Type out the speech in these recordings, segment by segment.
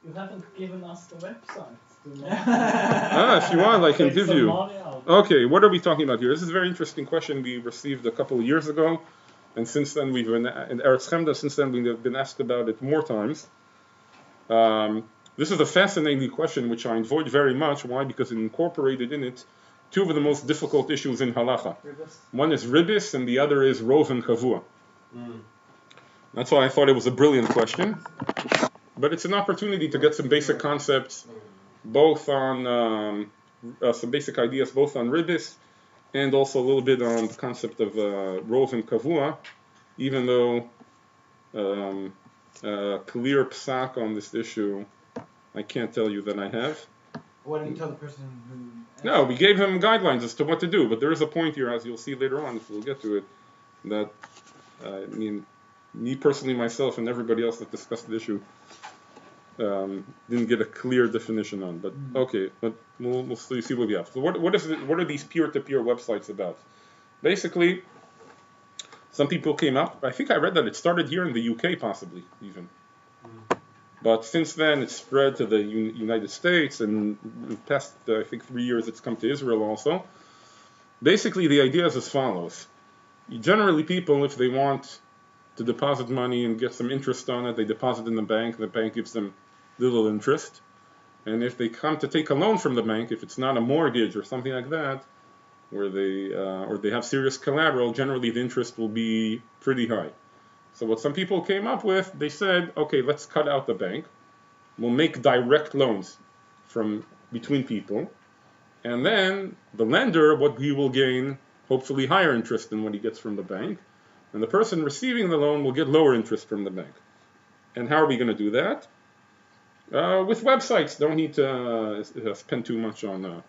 You haven't given us the website. If you want, I can Take give some you. money out. Okay, what are we talking about here? This is a very interesting question we received a couple of years ago, and since then we've been in Eretz Chemda. Since then we've been asked about it more times. This is a fascinating question which I enjoyed very much. Why? Because it incorporated in it two of the most difficult issues in halacha. One is ribis, and the other is rov and kavua. That's why I thought it was a brilliant question. But it's an opportunity to get some basic concepts, both on some basic ideas, both on ribis and also a little bit on the concept of rov and kavua, even though clear psak on this issue, I can't tell you that I have. Why don't you tell the person who... No, we gave him guidelines as to what to do, but there is a point here, as you'll see later on, if we'll get to it, that, I mean, me personally, myself, and everybody else that discussed the issue didn't get a clear definition on. But okay, but we'll see what we have. So what are these peer-to-peer websites about? Basically, some people came up. I think I read that it started here in the UK, possibly even. But since then, it's spread to the United States, and in the past, I think, 3 years, it's come to Israel also. Basically, the idea is as follows. Generally, people, if they want to deposit money and get some interest on it, they deposit in the bank gives them little interest. And if they come to take a loan from the bank, if it's not a mortgage or something like that, where they have serious collateral, generally the interest will be pretty high. So what some people came up with, they said, okay, let's cut out the bank. We'll make direct loans from between people. And then the lender, what he will gain, hopefully higher interest than what he gets from the bank. And the person receiving the loan will get lower interest from the bank. And how are we going to do that? With websites. Don't need to spend too much on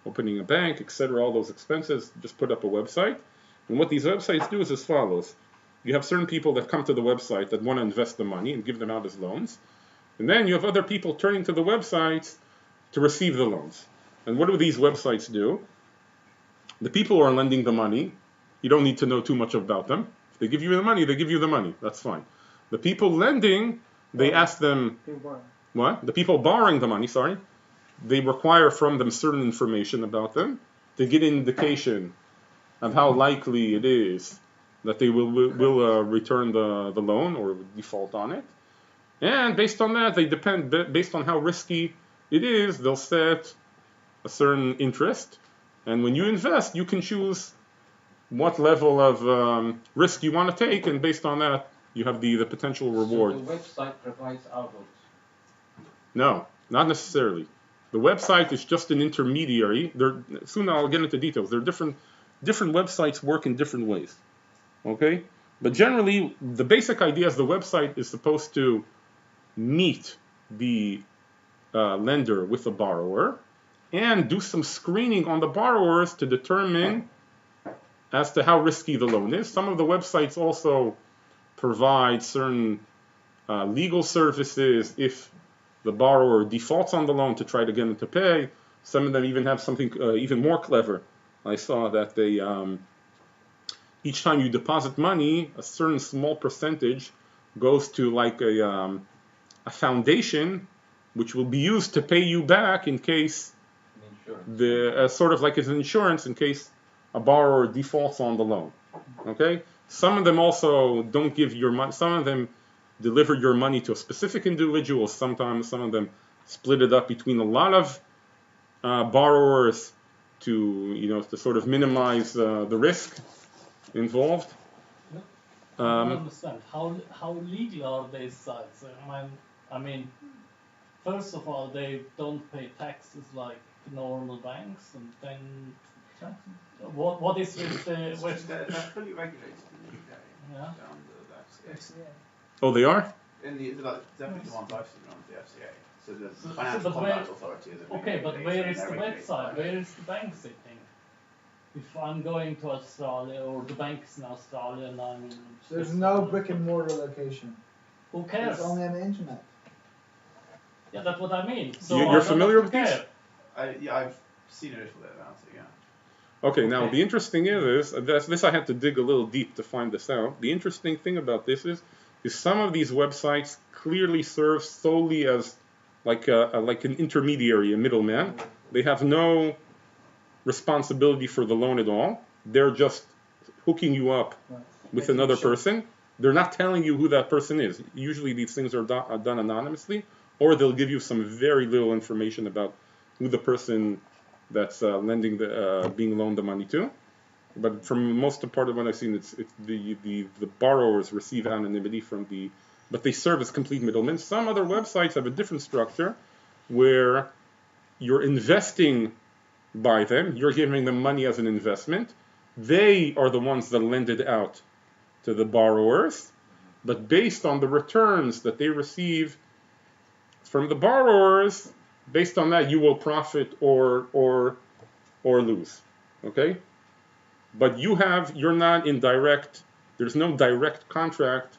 opening a bank, etc., all those expenses. Just put up a website. And what these websites do is as follows. You have certain people that come to the website that want to invest the money and give them out as loans. And then you have other people turning to the websites to receive the loans. And what do these websites do? The people who are lending the money, you don't need to know too much about them. If they give you the money, they give you the money. That's fine. The people lending, they ask them... What? The people borrowing the money, sorry. They require from them certain information about them to get an indication of how likely it is that they will return the loan or default on it. And based on that, based on how risky it is, they'll set a certain interest. And when you invest, you can choose what level of risk you want to take, and based on that, you have the potential reward. So the website provides outputs? No, not necessarily. The website is just an intermediary. Soon I'll get into details. There are different websites work in different ways. Okay? But generally, the basic idea is the website is supposed to meet the lender with the borrower and do some screening on the borrowers to determine as to how risky the loan is. Some of the websites also provide certain legal services if the borrower defaults on the loan to try to get them to pay. Some of them even have something even more clever. I saw that they each time you deposit money, a certain small percentage goes to like a foundation which will be used to pay you back in case sort of like as an insurance in case a borrower defaults on the loan. Okay? Some of them also don't give your money. Some of them deliver your money to a specific individual. Sometimes some of them split it up between a lot of borrowers to sort of minimize the risk involved. I don't understand. How legal are these sites? I mean, first of all, they don't pay taxes like normal banks, and then what is with They're fully regulated in the UK. Yeah. Under the FCA. Oh, they are? Definitely the ones I've seen are under the FCA. So the Financial Conduct Authority is a okay, but where is the website? Where is the bank sitting? If I'm going to Australia, or the bank's in Australia, and I'm in... There's no brick and mortar location. Who cares? It's only on the internet. Yeah, that's what I mean. So You're familiar with these? I've seen a little bit about it, yeah. Okay, now the interesting is this I had to dig a little deep to find this out. The interesting thing about this is some of these websites clearly serve solely as like an intermediary, a middleman. They have no responsibility for the loan at all. They're just hooking you up with another person. They're not telling you who that person is. Usually these things are done anonymously, or they'll give you some very little information about who the person that's being loaned the money to. But from most of part of what I've seen, it's the borrowers receive anonymity but they serve as complete middlemen. Some other websites have a different structure where you're investing by them, you're giving them money as an investment. They are the ones that lend it out to the borrowers, but based on the returns that they receive from the borrowers, based on that you will profit or lose. Okay? But you're not in there's no direct contract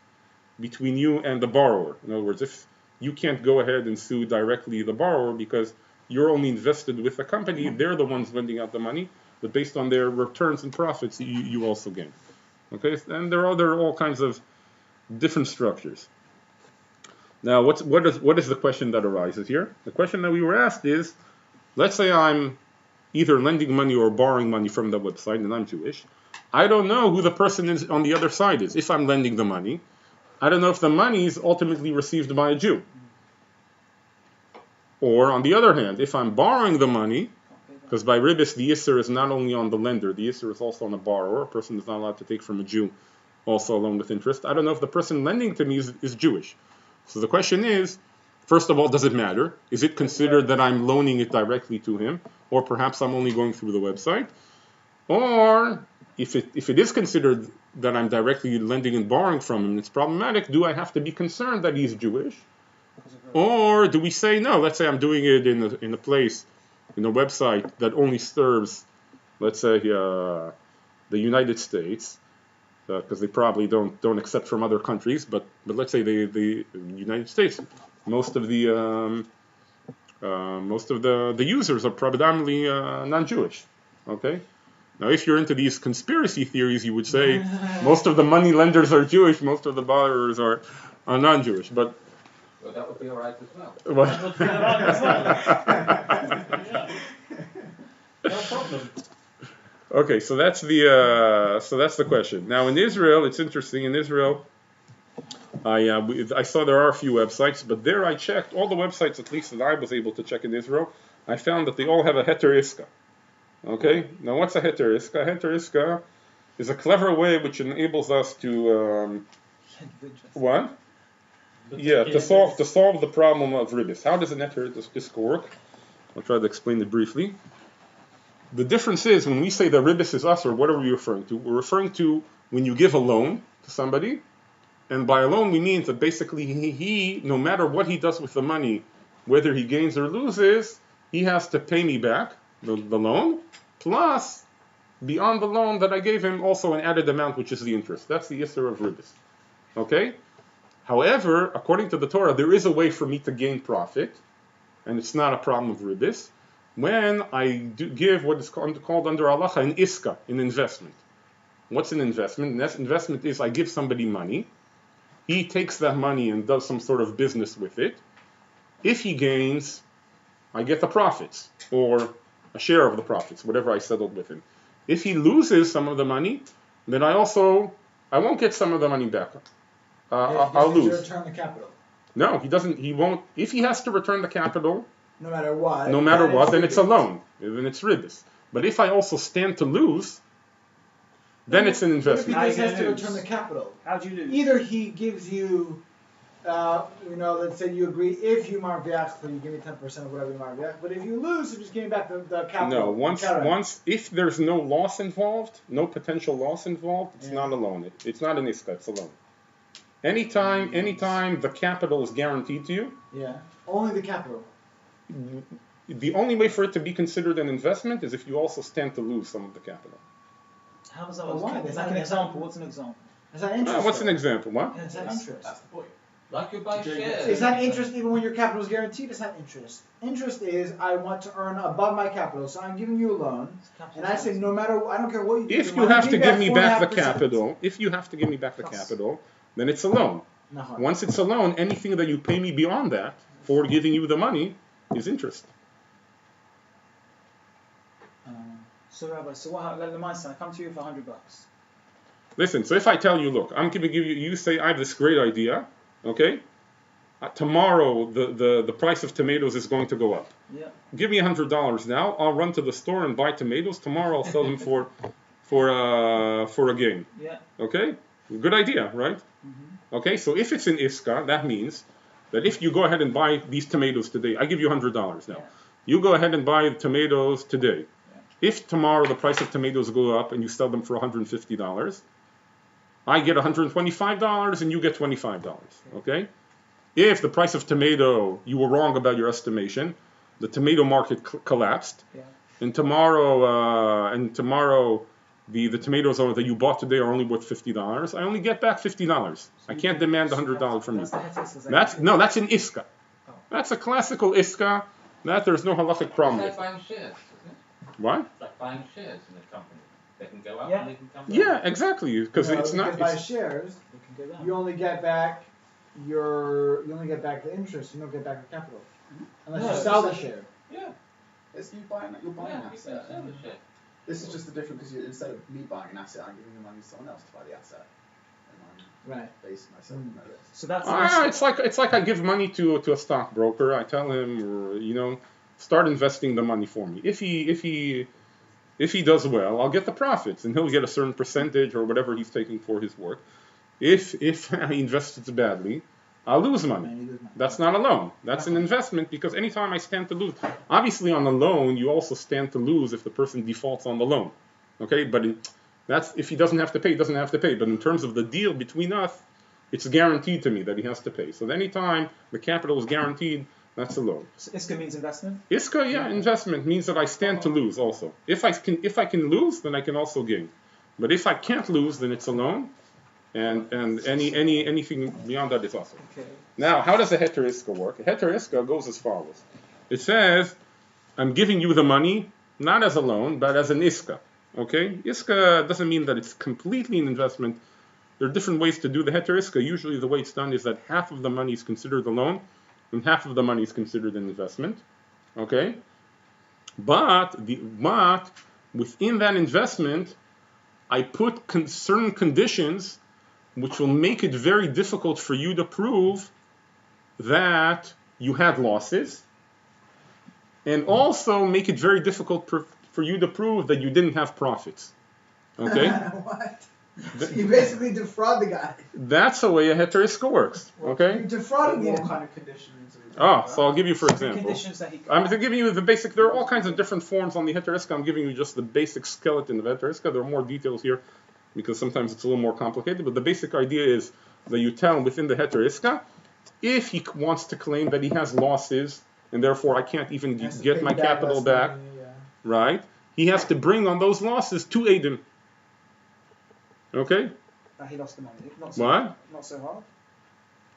between you and the borrower. In other words, if you can't go ahead and sue directly the borrower because you're only invested with the company, they're the ones lending out the money, but based on their returns and profits, you also gain. Okay, and there are all kinds of different structures. Now, what is the question that arises here? The question that we were asked is, let's say I'm either lending money or borrowing money from the website, and I'm Jewish. I don't know who the person is on the other side is. If I'm lending the money, I don't know if the money is ultimately received by a Jew. Or on the other hand, if I'm borrowing the money, because by Ribbit the Isser is not only on the lender, the Isser is also on the borrower. A person is not allowed to take from a Jew also a loan with interest. I don't know if the person lending to me is Jewish. So the question is, first of all, does it matter? Is it considered that I'm loaning it directly to him? Or perhaps I'm only going through the website? Or if it is considered that I'm directly lending and borrowing from him, it's problematic, do I have to be concerned that he's Jewish? Or do we say, no, let's say I'm doing it in a place, in a website that only serves, let's say, the United States, because they probably don't accept from other countries, but let's say the United States, most of the users are predominantly non-Jewish. Okay. Now, if you're into these conspiracy theories, you would say most of the money lenders are Jewish, most of the borrowers are non-Jewish. But well, that would be all right as well. That would be all right as well. Yeah. No problem. Okay, so that's the question. Now in Israel, it's interesting. In Israel, I saw there are a few websites, but there I checked all the websites, at least that I was able to check in Israel. I found that they all have a heter iska. Okay, now what's a heter iska? Heter iska is a clever way which enables us to what? Yeah, to solve the problem of Ribbit. How does a heter iska work? I'll try to explain it briefly. The difference is when we say that Ribbit is us, or what are we referring to? We're referring to when you give a loan to somebody, and by a loan we mean that basically he no matter what he does with the money, whether he gains or loses, he has to pay me back the loan, plus beyond the loan that I gave him also an added amount, which is the interest. That's the Isser of Ribbit. Okay? However, according to the Torah, there is a way for me to gain profit, and it's not a problem of Ribbit, when I give what is called under halacha an iska, an investment. What's an investment? An investment is I give somebody money, he takes that money and does some sort of business with it. If he gains, I get the profits, or a share of the profits, whatever I settled with him. If he loses some of the money, then I won't get some of the money back. I'll lose. Return the capital. No, he doesn't. He won't. If he has to return the capital, no matter what, then it's a loan. Then it's Ribbit. But if I also stand to lose, then it's an investment. If he has to return the capital, How do you lose? either he gives you, let's say you agree, if you marviach, so you give me 10% of whatever you marviach. But if you lose, you just give me back the capital. No, if there's no loss involved, no potential loss involved, it's not a loan. It's not an iska, it's a loan. Anytime the capital is guaranteed to you. Yeah, only the capital. The only way for it to be considered an investment is if you also stand to lose some of the capital. How does that Well, work? why? Is like an example. What's an example? Is that interest? What's an example? What? Is that interest? That's the point. Like you buy shares. Is that interest even when your capital is guaranteed? It's not interest. Interest is I want to earn above my capital, so I'm giving you a loan, and I say no matter I don't care what you do. If you have to give me back the 4.5%. capital, then it's a loan. No. Once it's a loan, anything that you pay me beyond that for giving you the money is interest. So Rabbi, so what? Let the I come to you for $100. Listen, so if I tell you, look, I'm going to give you, you say I have this great idea, okay? Tomorrow the price of tomatoes is going to go up. Yeah. Give me $100 now. I'll run to the store and buy tomatoes. Tomorrow I'll sell them for a gain. Yeah. Okay? Good idea, right? Mm-hmm. Okay, so if it's an iska, that means that if you go ahead and buy these tomatoes today, I give you $100 now. Yeah. You go ahead and buy the tomatoes today. Yeah. If tomorrow the price of tomatoes go up and you sell them for $150, I get $125 and you get $25. Okay? If the price of tomato, you were wrong about your estimation, the tomato market collapsed, Yeah. and tomorrow the tomatoes that you bought today are only worth $50, I only get back $50. I can't demand $100 from you. That's an iska. Oh. That's a classical iska. That there's no halachic problem It's with. like buying shares, isn't it? What? It's like buying shares in a company. They can go up Yeah. and they can come down. Yeah, exactly. Because it's not. By It's, shares, They can go down. you only get back the interest. You don't get back the capital unless No, you sell the it's- share. Yeah. It's you're buying Yeah, an you can asset. sell the share. This is just the difference because instead of me buying an asset, I'm giving the money to someone else to buy the asset. And Right. I'm basing myself on that risk. So that's it's like I give money to a stockbroker. I tell him, start investing the money for me. If he does well, I'll get the profits, and he'll get a certain percentage or whatever he's taking for his work. If he invests it badly, I'll lose money. And you lose money. That's not a loan. That's an investment because anytime I stand to lose, obviously on a loan you also stand to lose if the person defaults on the loan. Okay, but that's if he doesn't have to pay, he doesn't have to pay. But in terms of the deal between us, it's guaranteed to me that he has to pay. So anytime the capital is guaranteed, that's a loan. So ISKA means investment. Iska, investment means that I stand to lose also. If I can lose, then I can also gain. But if I can't lose, then it's a loan. And anything beyond that is also. Okay. Now, how does a heter iska work? A heter iska goes as follows. It says, I'm giving you the money, not as a loan, but as an iska. Okay? Iska doesn't mean that it's completely an investment. There are different ways to do the heter iska. Usually the way it's done is that half of the money is considered a loan, and half of the money is considered an investment. Okay? But within that investment, I put certain conditions which will make it very difficult for you to prove that you had losses, and also make it very difficult for you to prove that you didn't have profits. Okay? What? You basically defraud the guy. That's the way a heter iska works. Okay? You're defrauding What him. kind of conditions? So I'll give you, for example, Conditions that he. I'm giving you the basic. There are all kinds of different forms on the heter iska. I'm giving you just the basic skeleton of heter iska. There are more details here because sometimes it's a little more complicated. But the basic idea is that you tell within the heter iska, if he wants to claim that he has losses and therefore I can't even get my capital back, right? He has to bring on those losses to Adam. Okay? He lost the money. Not so What? Not so hard.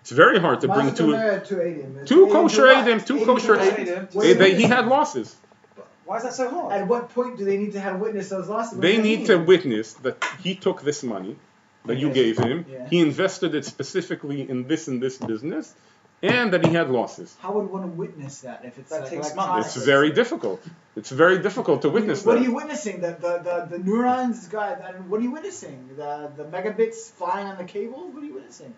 It's very hard to bring two kosher Adam, two kosher Adam. He had losses. Why is that so hard? At what point do they need to have witness those losses? They need to witness that he took this money that you gave him, Yeah. he invested it specifically in this business, and that he had losses. How would one witness that if it's That takes electronic? It's very difficult. It's very difficult to witness What that. are you witnessing? The neurons, guy. What are you witnessing? The megabits flying on the cable? What are you witnessing?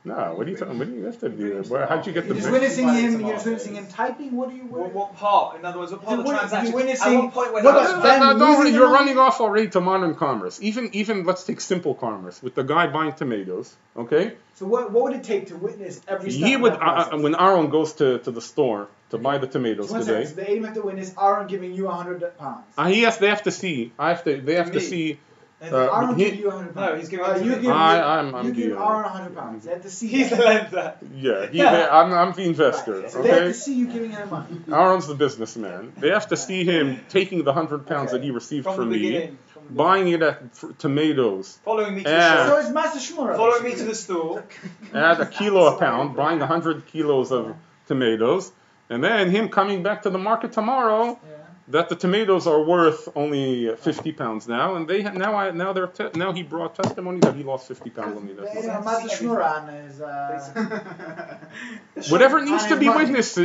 No, what are you talking? What do you have to do? How'd you get the? You're just bit? witnessing him. You're just witnessing him typing. What are you? What part? In other words, what part of the You're transaction? witnessing- At what point when what I was about them Don't worry, losing the you're money? running off already to modern commerce. Even let's take simple commerce with the guy buying tomatoes. Okay, So what would it take to witness every step? he of would that process? when Aaron goes to the store to buy the tomatoes One second. today. So the aim have to witness Aaron giving you £100. They have to see. They have to Me. see. Aaron he- giving you £100. No, he's giving it to you me. give I'm you the, give Aaron £100. They have to see. He's the that. lender. Yeah, I'm the investor. Right. So they have Okay, to see you giving him money. Aaron's the businessman. They have to see him taking the £100 that he received From from the me, beginning. From the buying it for tomatoes Following me to Yeah. the So store. it's Master Shmura. Following me to the store. at a kilo a pound, buying 100 kilos of tomatoes, and then him coming back to the market tomorrow Yeah. that the tomatoes are worth only 50 pounds now, and they now he brought testimony that he lost 50 pounds on the They investment. don't have to shmura on his, Whatever needs to be money. witnessed,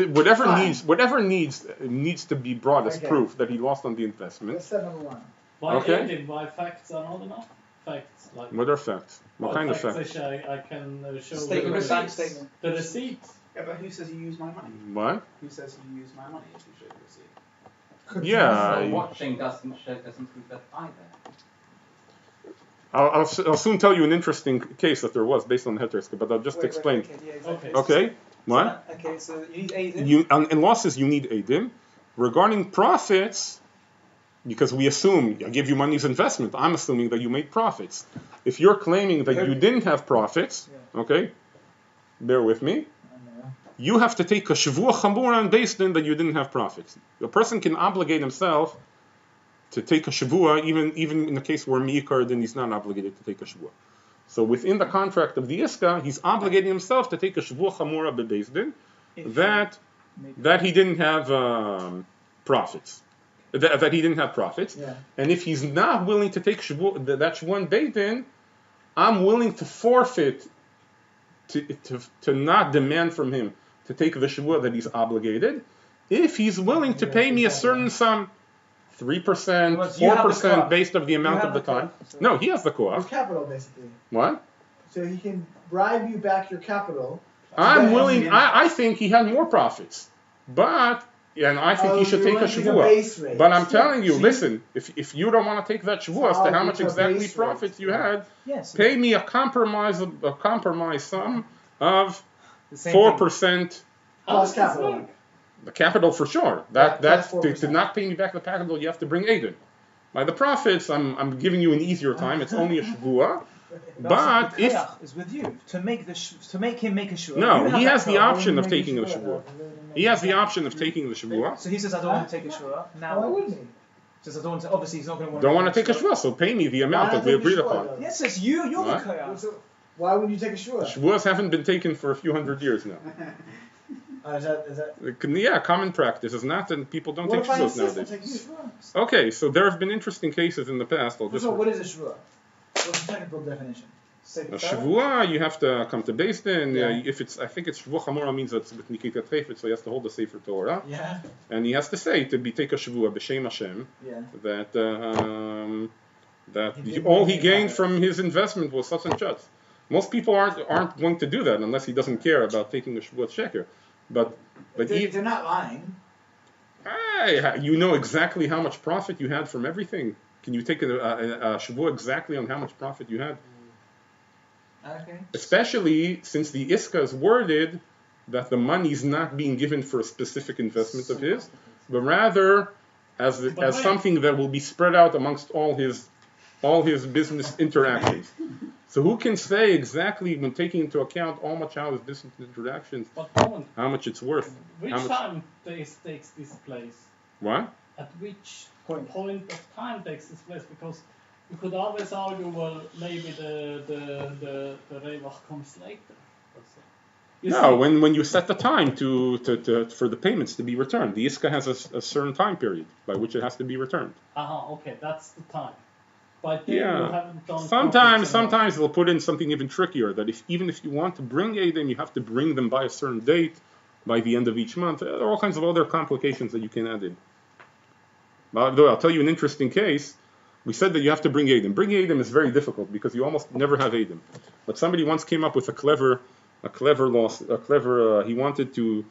whatever needs to be brought as Okay. proof that he lost on the investment. That's step number one. Why Okay. Edim? Why facts are not enough? Facts like. What are facts? What kind of facts? Which I can show Statement, the bank receipts. statement. The receipts. Yeah, but who says you use my money? What? Who says you use my money if you show the receipt? Yeah. So watching doesn't prove that either. I'll soon tell you an interesting case that there was based on the heteriska, but I'll just explain. Okay, yeah, exactly. Okay. What? Okay, so you need Aiden. In losses, you need edim. Regarding profits, because we assume I give you money as investment, I'm assuming that you made profits. If you're claiming that you didn't have profits, okay, bear with me. You have to take a shavua chamura and based in that you didn't have profits. A person can obligate himself to take a shavua, even in the case where mi'ikar, then he's not obligated to take a shavua. So within the contract of the iska, he's obligating himself to take a shavua chamura bebezdin that he didn't have profits. That he didn't have profits. Yeah. And if he's not willing to take that shavua bezdin, I'm willing to forfeit to not demand from him to take the shavua that he's obligated, if he's willing to pay me a certain sum, 3%, 4% based of the amount of the time. No, he has the His koach. capital, basically. What? So he can bribe you back your capital. I'm willing. I think he had more profits, and I think he should take a shavua. But I'm telling you, listen, if you don't want to take that shavua as to how much exactly profits you had, Yes. pay me a compromise sum of The same 4%. Plus capital. The capital for sure. Yeah, That's plus to 4%. not pay me back the capital. You have to bring Aiden. By the profits, I'm giving you an easier time. It's only a shavua. But the if koach is with you to make him make a shua. no, You have he that has the koach. option of taking the shavua. He has the option of taking the shavua. So he says, I don't want to take a shua. Now, Why wouldn't he? says, I don't want to. Obviously, he's not going to want. Don't want to take a shavua, so pay me the amount Why that not we take the agreed shavua, upon. though? Yes, it's you. You're What? the koach. So why would you take a shua? Shavuos haven't been taken for a few hundred years now. Is that? Yeah, common practice is not that people don't What take if I shavuos insist on nowadays. taking a shua? Okay, so there have been interesting cases in the past. I'll just So what is a shua? What's the technical definition? Say a the shavua, you have to come to Beis Din. Yeah. If it's, I think it's shavua chamura means that's with nikitat chayfetz, so he has to hold the sefer Torah, Yeah. and he has to say to be take a shavua b'shem Hashem Yeah. that He did all he make gained it. from his investment was such and such. Most people aren't going to do that unless he doesn't care about taking a shavua sheker. But They're not lying. you know exactly how much profit you had from everything. Can you take a shavua exactly on how much profit you had? Okay. Especially since the iska is worded that the money is not being given for a specific investment of his, but rather as something that will be spread out amongst all his business interactions. So who can say exactly, when taking into account how his business interactions, What moment? how much it's worth? Which How much? time takes this place? What? At which point of time takes this place? Because you could always argue, well, maybe the Revach comes later. You No, see- when you set the time for the payments to be returned, the iska has a certain time period by which it has to be returned. okay, that's the time. But then Yeah. you haven't done. Sometimes they'll put in something even trickier that even if you want to bring Adim, you have to bring them by a certain date, by the end of each month. There are all kinds of other complications that you can add in. But I'll tell you an interesting case. We said that you have to bring Adim. Bringing Adim is very difficult because you almost never have Adim. But somebody once came up with a clever loss. He wanted to.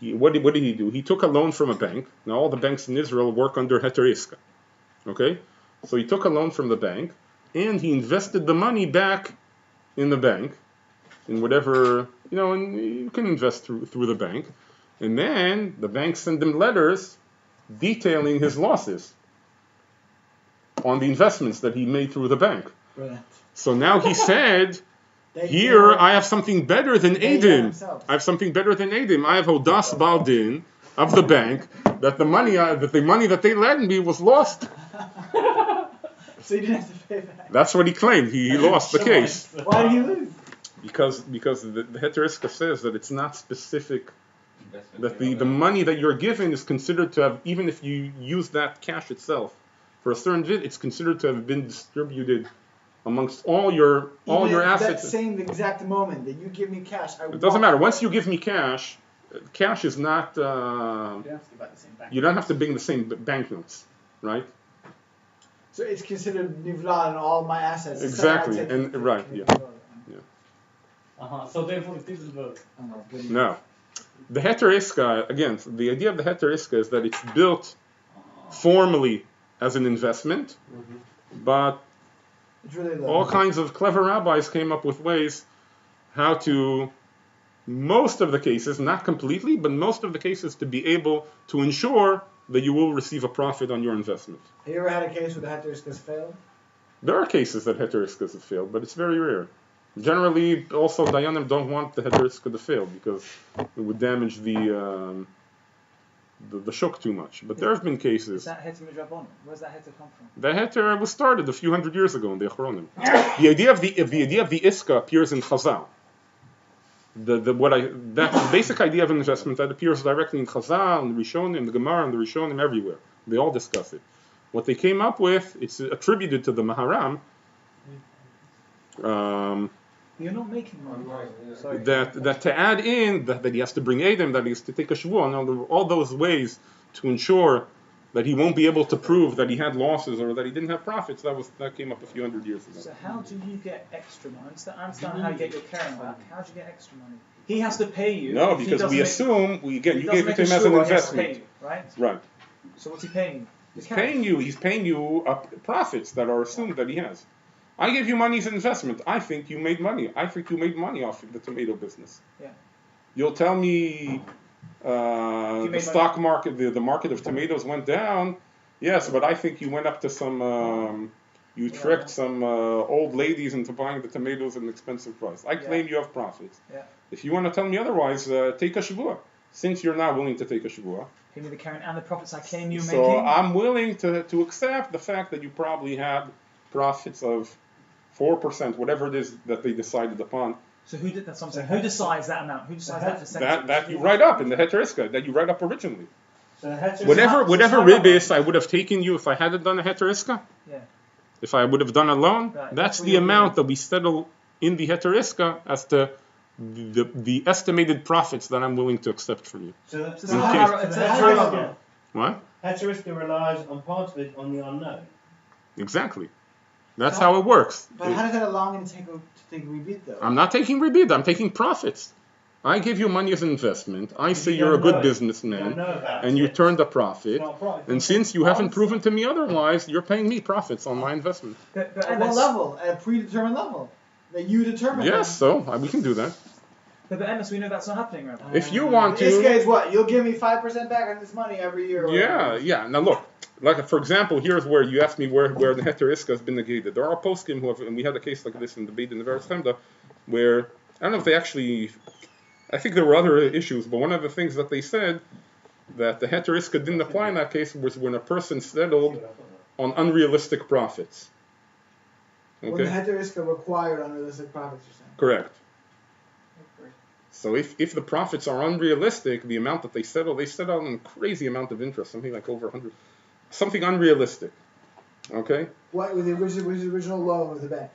What did he do? He took a loan from a bank. Now all the banks in Israel work under heter iska. Okay. So he took a loan from the bank, and he invested the money back in the bank, in whatever, and you can invest through the bank. And then the bank sent him letters detailing his losses on the investments that he made through the bank. Brilliant. So now he said, They here do- I have something better than They Adim. themselves. I have something better than Adim. I have Hodas Baldin of the bank that the money that they lent me was lost. So you didn't have to pay back. That's what he claimed. He lost the case. Why did he lose? Because the heteriska says that it's not specific that the money that you're given is considered to have, even if you use that cash itself for a certain bit, it's considered to have been distributed amongst all your assets. That same exact moment that you give me cash, It doesn't matter. Once you give me cash, cash is not. You don't have to give out the same bank. You don't have to bring the same banknotes, right? So it's considered nivla in all my assets. Exactly, and right, yeah. So therefore it didn't work. No. The heter iska, again, the idea of the heter iska is that it's built formally as an investment, but It's really low. all kinds of clever rabbis came up with ways how to, most of the cases, not completely, but most of the cases to be able to ensure that you will receive a profit on your investment. Have you ever had a case where the heter iskas failed? There are cases that heter iskas have failed, but it's very rare. Generally, also, Dayanim don't want the heter iska to fail because it would damage the shuk too much. But there have been Is cases. that heter midrabanan? Where's that heter come from? The heter was started a few hundred years ago in the Achronim. The idea of the iska appears in Chazal. That basic idea of an investment that appears directly in Chazal, in the Rishonim, the Gemara, and the Rishonim everywhere. They all discuss it. What they came up with, it's attributed to the Maharam. You're not making money. Sorry. That to add in that he has to bring Edom, that he has to take a Shavuot, all those ways to ensure that he won't be able to prove that he had losses or that he didn't have profits, that came up a few hundred years ago. So how do you get extra money? I understand how you get your Karen back. How do you get extra money? He has to pay you. No, If he because doesn't we make- assume, you he gave doesn't it to make him a as an shul, he has to pay investment. you, right? Right. So what's he paying you? He's paying you profits that are assumed that he has. I gave you money as an investment. I think you made money. I think you made money off of the tomato business. Yeah. You'll tell me the made stock market, the market of tomatoes went down. Yes, but I think you went up to some, you tricked some old ladies into buying the tomatoes at an expensive price. I claim you have profits. Yeah. If you want to tell me otherwise, take a Shavuot. Since you're not willing to take a Shavuot. Pay me the Karen and the profits I claim you're So making. I'm willing to accept the fact that you probably had profits of 4%, whatever it is that they decided upon. So who did that? Something. Who decides that amount? Who decides that percentage? That you write up in the heter iska, that you write up originally. So the heter Whatever ribbis I would have taken you if I hadn't done a heter iska, Yeah. if I would have done a loan, Right, that's that's the what amount that we settle in the heter iska as to the estimated profits that I'm willing to accept from you. So So the how- case- how- it's a heter high iska- level. What? heter iska relies on part of it on the unknown. Exactly. That's how it works. But how does that allow me to take rebit though? I'm not taking ribbit, I'm taking profits. I give you money as an investment. I say You you're a don't good know it. businessman, You don't know about and you it. turned a It's profit. not right. And since you haven't proven to me otherwise, you're paying me profits on my investment. But At what level? At a predetermined level that you determine. Yes, so we can do that. But Amos, we know that's not happening, right? If you want This to, guy's what? You'll give me 5% back on this money every year. or whatever. yeah. Now look, like for example, here's where you asked me where the heter iska has been negated. There are poskim who have, and we had a case like this in the Beit in the Veres Chemda, where I don't know if they actually. I think there were other issues, but one of the things that they said that the heter iska didn't apply in that case was when a person settled on unrealistic profits. When the Okay, heter iska required unrealistic profits, you're saying. correct. So if the profits are unrealistic, the amount that they settle on a crazy amount of interest, something like over 100, something unrealistic. Okay, What was the original loan with the bank?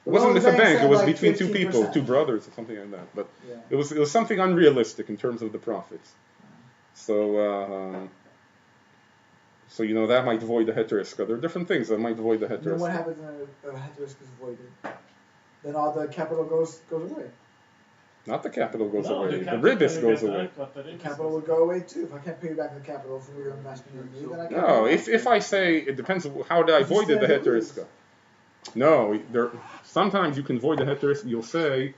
it wasn't with a bank; said it was like between two people, 15%. two brothers, or something like that. But Yeah. it was something unrealistic in terms of the profits. So that might void the heter iska. There are different things that might void the heter Then what iska. happens when a heter iska is voided? Then all the capital goes away. Not the capital goes No, away; the capital ribbis you goes get away. back, but the The ribbis capital goes- would go away too. If I can't pay you back the capital for your investment in me, then I can't. No, pay you if I say it depends on how did I You void the stand to heter lose. iska. No, sometimes you can void the heter iska. You'll say,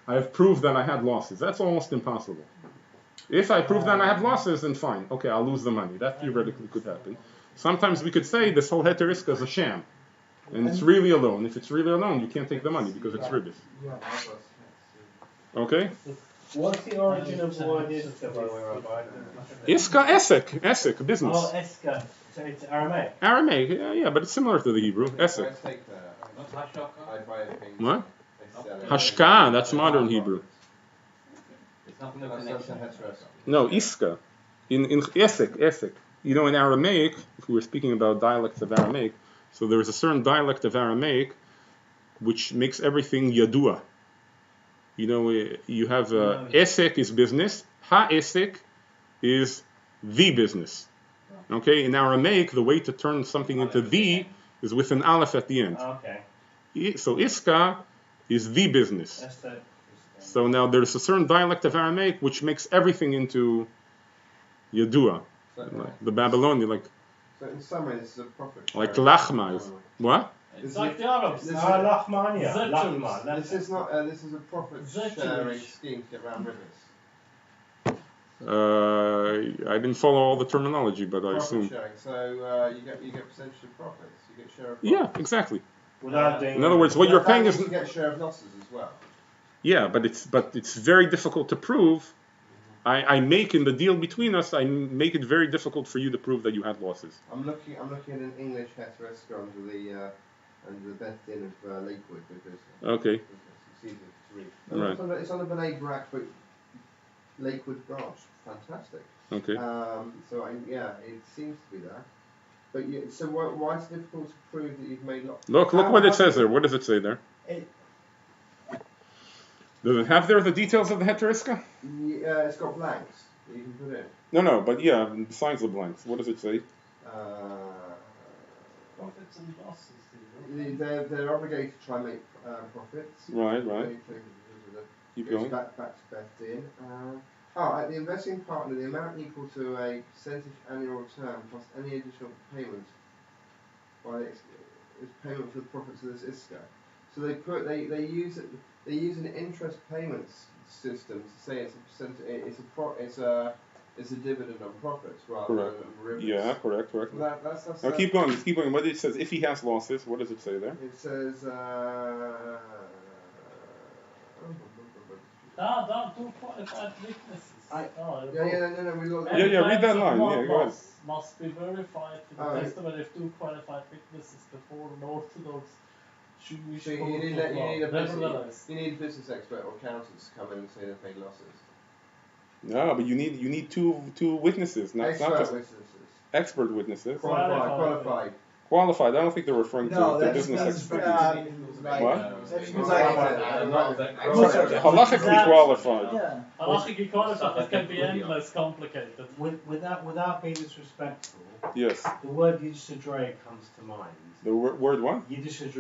I have proved that I had losses. That's almost impossible. If I prove that I have losses, then fine. Okay, I'll lose the money. That theoretically could happen. Sometimes we could say this whole heter iska is a sham. And it's really a loan. If it's really a loan, you can't take the money because it's ribbis. Yeah. Okay? What's the origin of the word iska, by the way, Rabbi? Iska, esek, business. Oh, eska. So it's Aramaic. Aramaic, yeah, but it's similar to the Hebrew. Esek. What? Hashka, that's modern Hebrew. It's not no That's a connection. heterosexual. No, iska. In esek. You know, in Aramaic, if we were speaking about dialects of Aramaic, so there is a certain dialect of Aramaic which makes everything yadua. You know, you have esek is business, ha-esek is the business. Okay, in Aramaic, the way to turn something into the is with an aleph at the end. Okay. So iska is the business. That's the. So now there's a certain dialect of Aramaic which makes everything into yadua. Like the Babylonian, So in summary, this is a profit. like sharing. lachma is. What? It's like the Arabs. This is- Lachmania. Zechus. Lachma. This is not. This is a profit sharing scheme to get around rivers. I didn't follow all the terminology, but I Profit assume. sharing. So you get percentage of profits. You get share of. Yeah, Profits. exactly. Without doing. In other words, what you're That paying means is you get share of losses as well. yeah, but it's very difficult to prove. I make in the deal between us, I make it very difficult for you to prove that you had losses. I'm looking at an English heterosexual under the best in of Lakewood because Okay, it's easier to read. Right. It's on the B'nai Brak Lakewood branch. Fantastic. okay. It seems to be that. But so why is it difficult to prove that you've made lots? Look what it says there. What does it say there? It- Does it have there the details of the heteriska? Yeah, it's got blanks that you can put in. No, but yeah, besides the blanks, what does it say? Profits and losses. They're obligated to try and make profits. Right. They- Keep goes going. back to best in. At the investing partner, the amount equal to a percentage annual return plus any additional payment by the is payment for the profits of this ISCA. So they use an interest payments system to say it's a percentage. It's a dividend on profits rather Correct. than derivatives. Yeah, correct. That's Now keep going. Just keep going. What it says, if he has losses, what does it say there? It says. Two qualified witnesses. No. We got Yeah, Any read that claims of line, one yeah, go ahead. loss must be verified in the Oh, testimony of two qualified witnesses before an Orthodox Jewish So you court need of law. Nevertheless, a business expert or accountants to come in and say they've made losses. No, but you need two witnesses, not Expert just witnesses. expert witnesses. Qualified. Qualified. I don't think they're referring No, to that's business experts. like, What? that's Halachically qualified. Yeah. halachically qualified, it can be endless complicated. Without being disrespectful, Yes. the word Yiddish comes to mind. The word what? Yiddish It's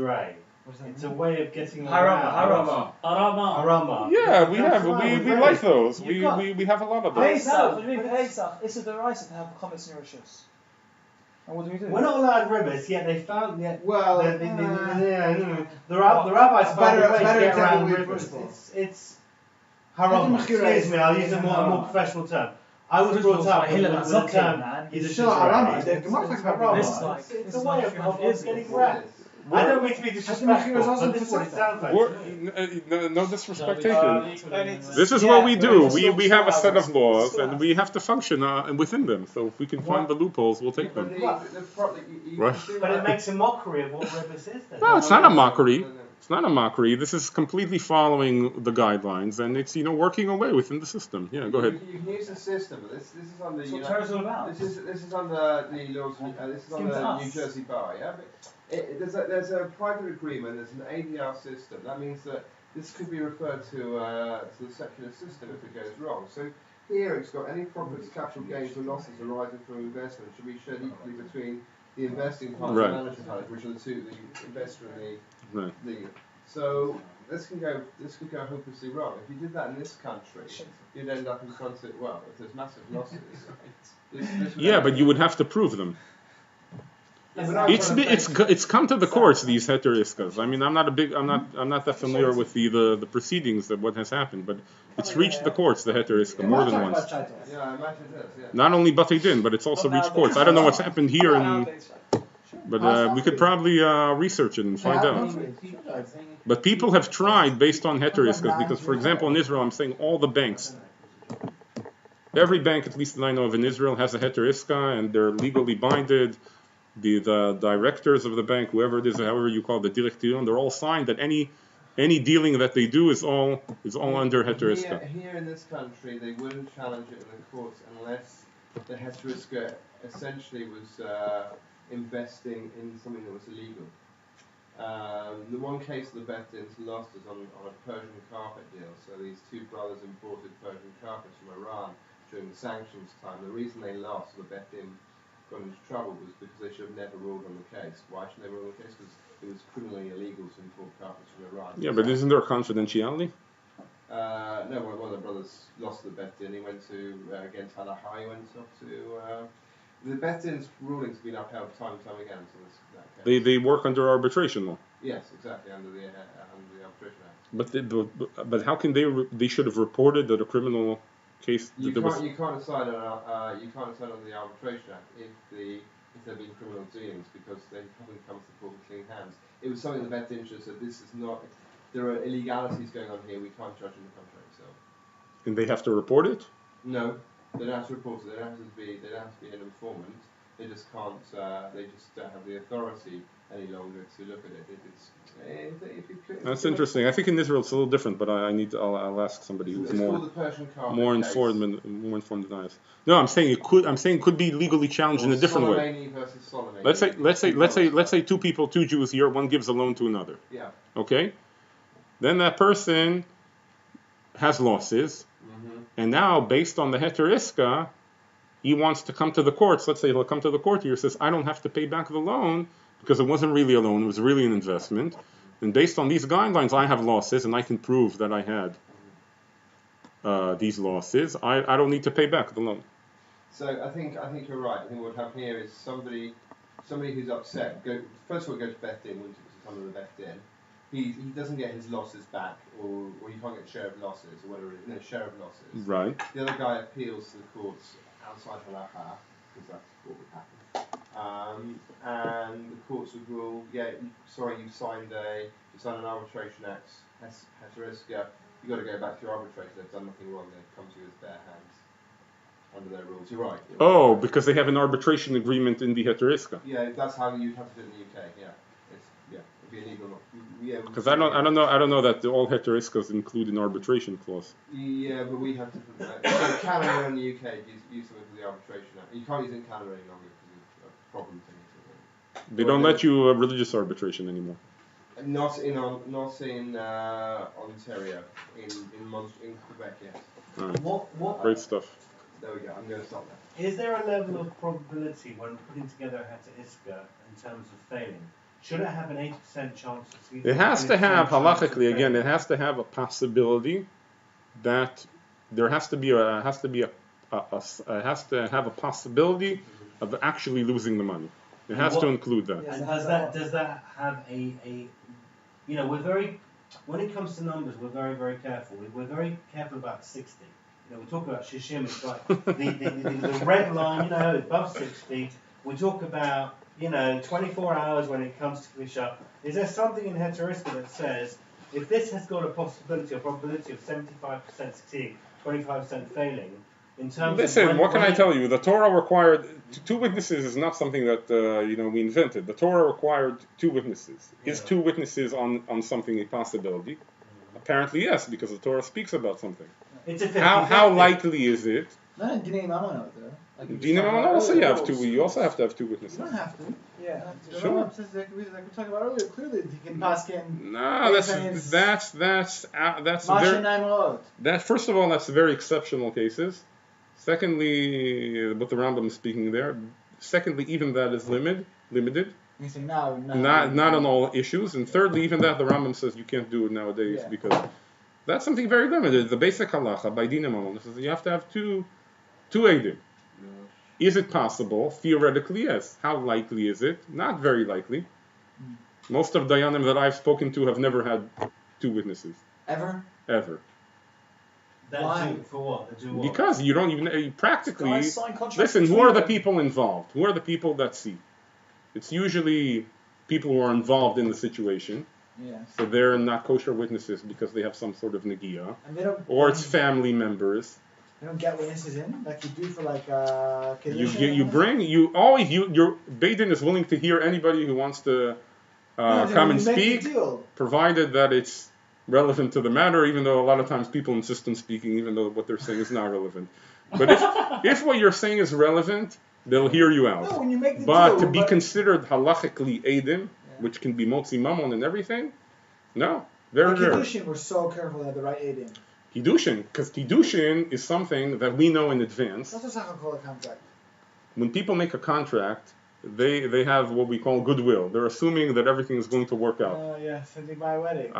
a way of getting Harama. Arama. Harama. Yeah, we That's have. right, We right. like those. You've We got- have a lot of those. Pesach. Pesach. It's a deraisa to have chametz in your rishus. And what do we do? We're not allowed ribbits, yet they found yet. Well, The rabbis found better- a way to better get example around we've ribbits. got. It's harama. Excuse me, I'll use a more professional term. I was brought up with the term Yiddish Still harama. Israeli. The Gemara talks about Harama. This is like- It's this a is way like of 300 years ago. getting wrapped. I don't mean to be disrespectful, but this is what it sounds like. No disrespectation. This is Yeah, what we do. but We have a it's set of still laws, still and has- we have to function within them. So if we can find the loopholes, we'll take But them. Right. But it makes a mockery of what ribbits is then. No, it's not a mockery. It's not a mockery. This is completely following the guidelines, and it's working away within the system. Yeah, go ahead. You can use the system, but this is on the. That's what Torah's all about. This is on the laws. This is on Give it to the us. New Jersey bar. Yeah, but there's a private agreement. There's an ADR system. That means that this could be referred to the secular system if it goes wrong. So here it's got any profits, capital gains, or losses arising from investment should be shared equally between the investing partner Right. and the management partner, which are the two, the investor and Right. the. So this could go hopelessly wrong. If you did that in this country, you'd end up in front of if there's massive losses. this would Yeah, end but up- you would have to prove them. It's come to the courts, these heteriskas. I mean, I'm not that familiar with the proceedings of what has happened, but it's reached the courts, the heteriska, more than once. Yeah, I imagine it is. Yeah. Not only Batei Din, but it's also reached courts. I don't know what's happened here, but we could probably research it and find out. But people have tried based on heteriskas, because, for example, in Israel, I'm saying all the banks, every bank, at least that I know of in Israel, has a heteriska, and they're legally binded. The directors of the bank, whoever it is, however you call it, the direction, they're all signed that any any dealing that they do is all under heteriska. Here in this country, they wouldn't challenge it in the courts unless the heteriska essentially was investing in something that was illegal. The one case the Bet-Ins lost is on a Persian carpet deal. So these two brothers imported Persian carpets from Iran during the sanctions time. The reason they lost, the Bet-In got into trouble, was because they should have never ruled on the case. Why should they rule on the case? Because it was criminally illegal to import carpets from Iran. Yeah, but isn't there confidentiality? No, one of the brothers lost the Bet-In. He went to, against Halaha, he went off to... the Bet-In's rulings have been upheld time and time again. So that case. They work under arbitration law. Yes, exactly, under the Arbitration Act. But how can they should have reported that a criminal case You that there was... can't decide on the Arbitration Act if there have been criminal dealings because they haven't come to the court with clean hands. It was something the Bet-In said, this is not... There are illegalities going on here, we can't judge in the contract, so... And they have to report it? No, they don't have to report it, they don't have to be an informant, they just can't, they just don't have the authority any longer to look at it. That's interesting. I think in Israel it's a little different, but I'll ask somebody who's more informed than I am. No, I'm saying it could be legally challenged in a different way. Let's say two Jews here, one gives a loan to another. Yeah. Okay? Then that person has losses, and now based on the heteriska, he wants to come to the courts. Let's say he'll come to the court here, says, I don't have to pay back the loan because it wasn't really a loan, it was really an investment. And based on these guidelines, I have losses, and I can prove that I had these losses. I don't need to pay back the loan. So I think you're right. I think what would happen here is somebody who's upset. First of all, go to Bet-In, which is under the Bet-In. He doesn't get his losses back, or you can't get share of losses, or whatever it is. No, share of losses. Right. The other guy appeals to the courts outside Halacha, because that's what would happen. And the courts would rule, you signed an arbitration act, heteriska, you've got to go back to your arbitrator, they've done nothing wrong, they've come to you with bare hands under their rules. You're right. Oh, because they have an arbitration agreement in the heteriska. Yeah, that's how you'd have to do it in the UK, yeah. It'd be illegal. Yeah. Because I don't know that all heteriskas include an arbitration clause. Yeah, but we have to. So Canada and the UK use something for the arbitration act. You can't use it in Canada any longer because of a problem thing. They don't let you religious arbitration anymore. Not in Ontario, in Quebec, yes. Right. What Great stuff. There we go. I'm going to stop there. is there a level of probability when putting together a heteriska in terms of failing? Should it have an 80% chance of succeeding? It has to have, halachically, again, it has to have a possibility that there has to have a possibility of actually losing the money. It has to include that. And does that have we're very, when it comes to numbers, we're very, very careful. We're very careful about 60. We talk about shishim, it's like the red line, above 60. We talk about 24 hours when it comes to finish up. Is there something in heteriska that says if this has got a probability of 75% succeeding, 25% failing, in terms Listen, what can I tell you? The Torah required two witnesses is not something that we invented. The Torah required two witnesses. Is two witnesses on something a possibility? Apparently yes, because the Torah speaks about something. It's a how likely is it? Not in Dinei Mamon out there. Also you have two. You also have to have two witnesses. You don't have to. Yeah. Sure. Like we talked about earlier, clearly he can paskin. No, that's Masha Naimot. that. First of all, that's very exceptional cases. Secondly, what the Rambam is speaking there. Secondly, even that is limited. You say no, Not on all issues. And thirdly, even that the Rambam says you can't do it nowadays because that's something very limited. The basic halacha by Dinei Mamon says you have to have two eidim. Is it possible? Theoretically, yes. How likely is it? Not very likely. Most of Dayanim that I've spoken to have never had two witnesses. Ever? Why? For what? Do what? Because you don't even practically. Listen, who are the people involved? Who are the people that see? It's usually people who are involved in the situation. Yes. So they're not kosher witnesses because they have some sort of negiah. And they don't. Or it's family members. They don't get witnesses in like you do for like your Beit Din is willing to hear anybody who wants to come and speak, provided that it's relevant to the matter, even though a lot of times people insist on speaking, even though what they're saying is not relevant. But if what you're saying is relevant, they'll hear you out. No, when you make the But deal, to be considered halachically edim, which can be motzi mammon and everything, no, very like rare. Kiddushin, we're so careful to have the right Adim. Kiddushin, because Kiddushin is something that we know in advance. That's what I call a contract. When people make a contract, they have what we call goodwill. They're assuming that everything is going to work out. Yeah, sending my wedding.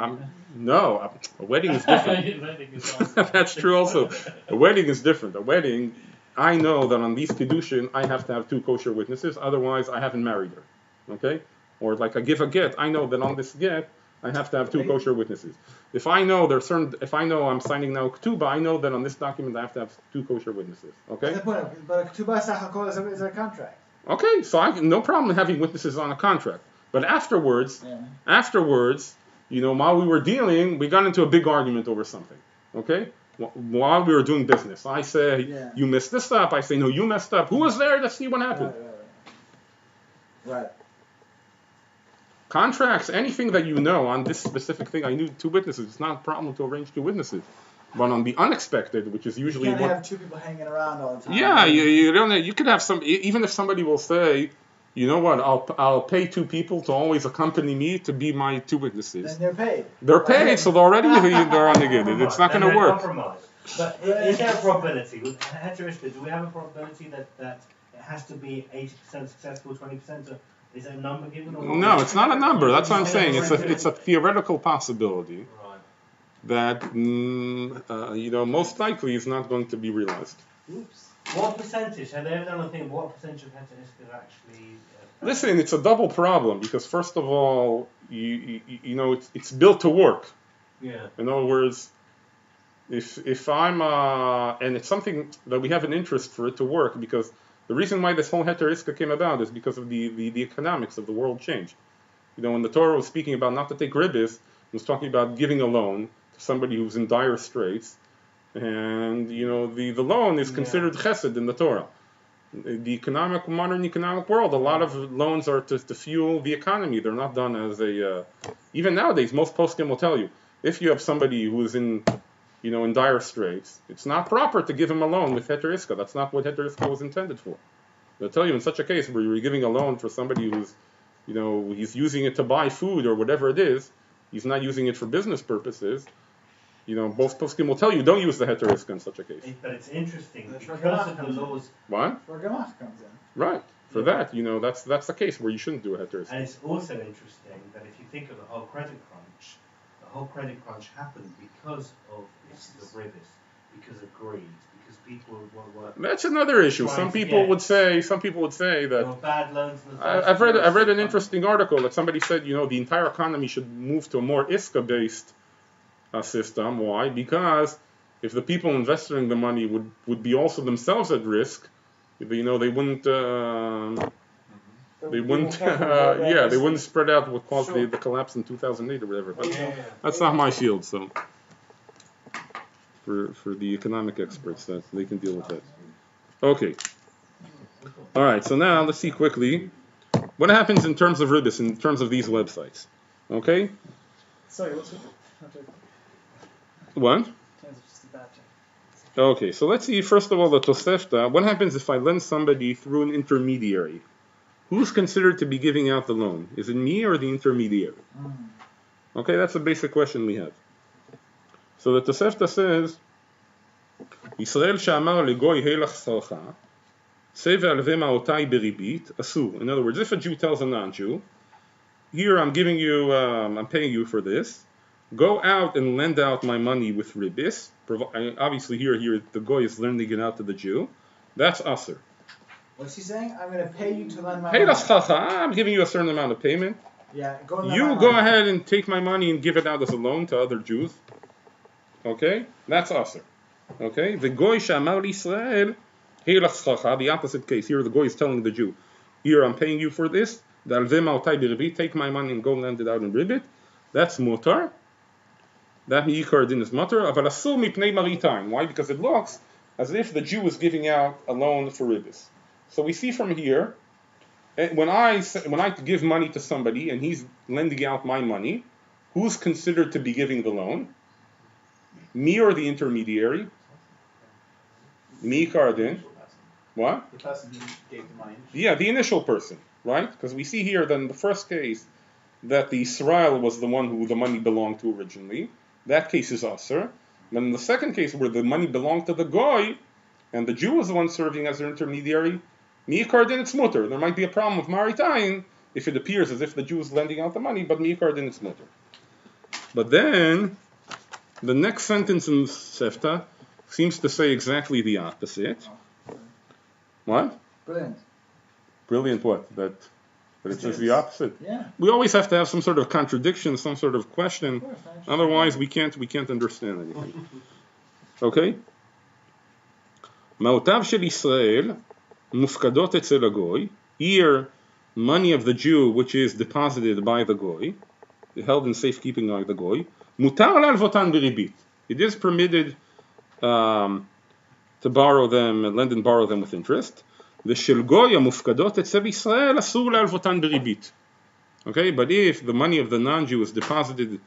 No, a wedding is different. Wedding is also That's true also. A wedding is different. A wedding, I know that on these Kiddushin, I have to have 2 kosher witnesses, otherwise I haven't married her. Okay? Or like I give a get, I know that on this get, I have to have 2 kosher witnesses. If I know I'm signing now ketubah, I know that on this document I have to have 2 kosher witnesses. Okay? But a ketubah sachakol is a contract. Okay, so no problem having witnesses on a contract. But afterwards, while we were dealing, we got into a big argument over something. Okay? While we were doing business. I say, you messed this up. I say, no, you messed up. Who was there to see what happened? Right. Contracts, anything that you know on this specific thing, I need 2 witnesses. It's not a problem to arrange 2 witnesses. But on the unexpected, which is usually you can't have 2 people hanging around all the time. Yeah, you don't. You could have some. Even if somebody will say, you know what, I'll pay 2 people to always accompany me to be my 2 witnesses. Then they're paid. They're paid, so already they're obligated. It's not going to work. Compromise. But is there a probability with heterosexual? Do we have a probability that it has to be 80% successful, 20%? Or is there a number given? Or No, it's not a number. That's what I'm saying. It's a theoretical possibility. Right. That most likely is not going to be realized. Oops. What percentage? Have they ever done a thing? What percentage of heterosexual actually? Listen, it's a double problem because first of all, it's built to work. Yeah. In other words, if I'm and it's something that we have an interest for it to work because the reason why this whole heter iska came about is because of the economics of the world change. When the Torah was speaking about not to take ribbis, it was talking about giving a loan to somebody who's in dire straits, and the loan is considered chesed in the Torah. The modern economic world, a lot of loans are to fuel the economy. They're not done as even nowadays, most poskim will tell you, if you have somebody who is in dire straits, it's not proper to give him a loan with heter iska. That's not what heter iska was intended for. They'll tell you in such a case where you're giving a loan for somebody who's, he's using it to buy food or whatever it is, he's not using it for business purposes. Both poskim will tell you don't use the heter iska in such a case. But it's interesting That's because of the laws. What? Where Gemach comes in. Right. For that, that's the case where you shouldn't do a heter iska. And it's also interesting that if you think of the whole credit crunch happened because of the rivers, because of greed, because people were. That's another issue. Some people would say that. Bad loans. I've read an interesting article that somebody said the entire economy should move to a more iska based system. Why? Because if the people investing the money would be also themselves at risk, they wouldn't. They wouldn't spread out what caused the collapse in 2008 or whatever. But that's not my field, so for the economic experts, that they can deal with that. Okay. All right. So now let's see quickly what happens in terms of ribbis, in terms of these websites. Okay. Sorry, what's it? What? Okay. So let's see first of all the Tosefta. What happens if I lend somebody through an intermediary? Who's considered to be giving out the loan? Is it me or the intermediary? Okay, that's a basic question we have. So the Tosefta says, Yisrael she'amar legoy heilach sarcha, seve alve ma'otai beribit, asur. In other words, if a Jew tells a non-Jew, here I'm paying you for this, go out and lend out my money with ribis. Obviously here the goy is lending it out to the Jew. That's asur. What's he saying? I'm going to pay you to lend my Hey, money. I'm giving you a certain amount of payment. Yeah, go ahead and take my money and give it out as a loan to other Jews. Okay? That's asur. Okay? The goy she'amar Yisrael, the opposite case. Here the goy is telling the Jew, here I'm paying you for this. Take my money and go lend it out in ribbit. That's mutar. That yikar din is mutar. Aval asur mipnei maritain. Why? Because it looks as if the Jew is giving out a loan for ribbis. So we see from here, when I give money to somebody and he's lending out my money, who's considered to be giving the loan? Me or the intermediary? Me, Cardin. What? The person who gave the money. Yeah, the initial person, right? Because we see here that in the first case that the Israel was the one who the money belonged to originally. That case is Aser. But in the second case where the money belonged to the Goy and the Jew was the one serving as their intermediary, Mi'ikar din it's mutter. There might be a problem with Maritain if it appears as if the Jew is lending out the money, but Mi'ikar din it's mutter. But then the next sentence in Sefta seems to say exactly the opposite. What? Brilliant. Brilliant what? That it says the opposite. Yeah. We always have to have some sort of contradiction, some sort of question. Of course, I Otherwise, we can't understand anything. Okay? מעותיו של ישראל מופקדות אצל הגוי. Here, money of the Jew, which is deposited by the goy, held in safekeeping by the goy, מותר להלוותן בריבית. It is permitted to borrow them, lend and borrow them with interest. ושל גוי המופקדות אצל ישראל אסור להלוותן בריבית. Okay, but if the money of the non-Jew is deposited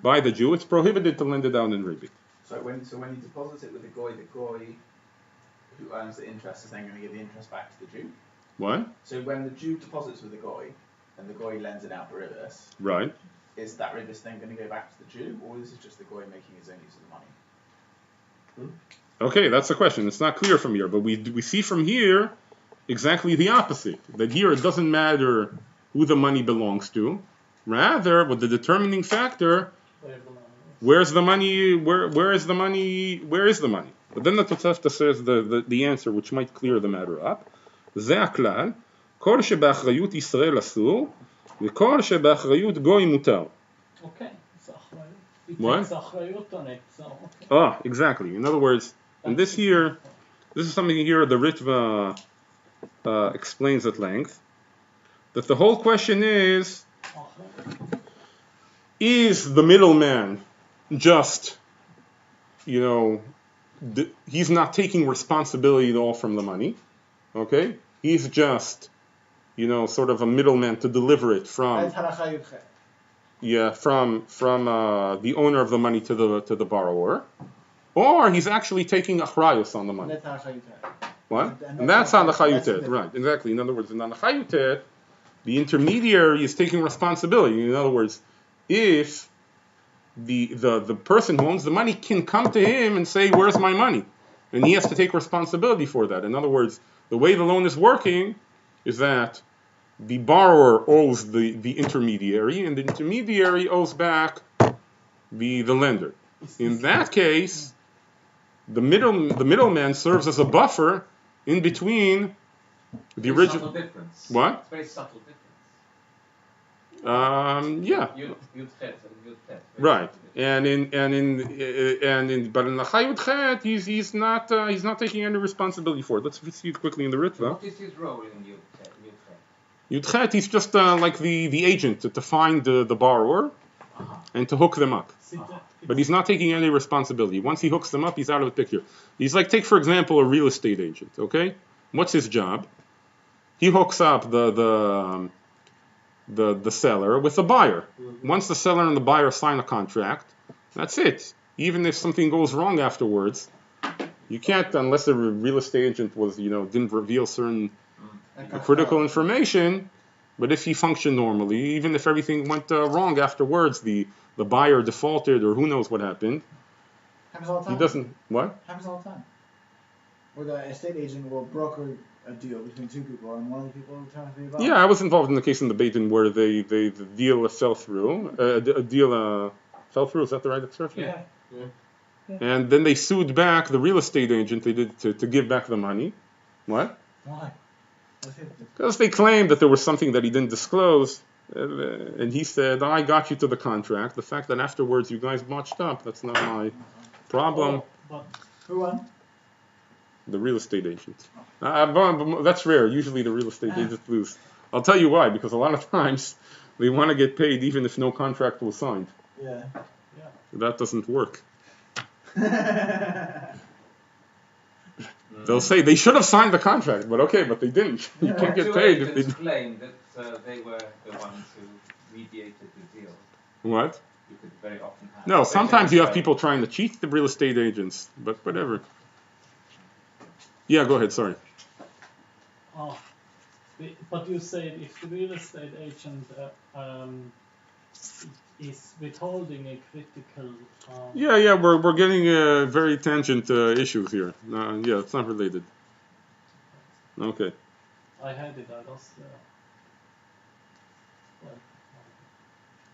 by the Jew, it's prohibited to lend it out in ribbit. So when you deposit it with the goy who earns the interest is then going to give the interest back to the Jew. What? So when the Jew deposits with the goy and the goy lends it out Ribbit, Right. is that Ribbit then going to go back to the Jew, or is it just the goy making his own use of the money? Okay, that's the question. It's not clear from here, but we see from here exactly the opposite. That here it doesn't matter who the money belongs to. Rather, with the determining factor, where is the money? Where is the money? But then the Tosefta says the answer, which might clear the matter up. זה הכלל, כל שבאחריות ישראל אסור, וכל שבאחריות גוי מותר. Okay, it's אחריות. He What? takes אחריות on it, so okay. Ah, exactly. In other words, and this is something here the Ritva explains at length, that the whole question is the middleman just, he's not taking responsibility at all from the money, okay? He's just, sort of a middleman to deliver it from the owner of the money to the borrower, or he's actually taking achrayus on the money. What? And that's on the chayutet, right? Exactly. In other words, on the chayutet, the intermediary is taking responsibility. In other words, if the person who owns the money can come to him and say, "Where's my money?" and he has to take responsibility for that. In other words, the way the loan is working is that the borrower owes the intermediary, and the intermediary owes back the lender. In that case, the middleman serves as a buffer in between the original. Subtle difference. What? It's very subtle difference. Yeah. Yud Chet and Yud Tet. Right. But in the Chayut Chet, he's not taking any responsibility for it. Let's see it quickly in the Ritva. What is his role in Yud Chet? Yud Chet, he's just like the agent to find the borrower and to hook them up. But he's not taking any responsibility. Once he hooks them up, he's out of the picture. He's like, take for example, a real estate agent. Okay, what's his job? He hooks up the seller with the buyer. Once the seller and the buyer sign a contract, that's it. Even if something goes wrong afterwards, you can't, unless the real estate agent was, didn't reveal certain critical information. But if he functioned normally, even if everything went wrong afterwards, the buyer defaulted or who knows what happened, Happens all the time. he doesn't. What? Happens all the time. Where the estate agent will broker a deal between two people, and one of the people turns to be involved. Yeah, I was involved in the case in the Beit Din where the deal fell through. A deal fell through. Is that the right expression? Yeah. And then they sued back the real estate agent. They did to give back the money. What? Why? Because they claimed that there was something that he didn't disclose, and he said, "I got you to the contract. The fact that afterwards you guys botched up, that's not my problem." But Who won? The real estate agent. But that's rare. Usually the real estate agents lose. I'll tell you why. Because a lot of times they want to get paid even if no contract was signed. Yeah. That doesn't work. They'll say they should have signed the contract, but they didn't. You can't get paid if they claim that they were the ones who mediated the deal. What? you could very often have. No, sometimes you have Right. people trying to cheat the real estate agents, but whatever. Yeah, go ahead. Sorry. Oh, but you said if the real estate agent is withholding a critical. Yeah, we're getting very tangent issues here. Yeah, it's not related. Okay. I had it. I lost. Well,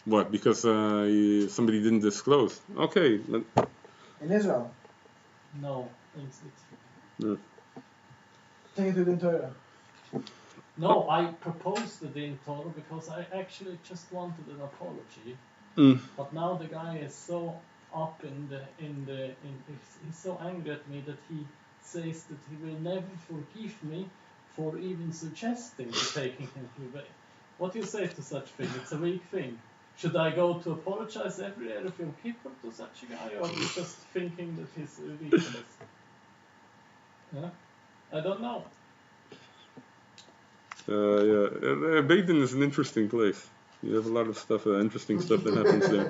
What? Because somebody didn't disclose. Okay. In Israel. no, Yeah. Take it to the Torah. no. I proposed it in Torah because I actually just wanted an apology. Mm. But now the guy is so up he's so angry at me that he says that he will never forgive me for even suggesting taking him away. What do you say to such thing? It's a weak thing. Should I go to apologize every year if you keep up to such a guy, or you just thinking that he's a weakness? Yeah? I don't know. Yeah. Baden is an interesting place. You have a lot of stuff, interesting stuff that happens there.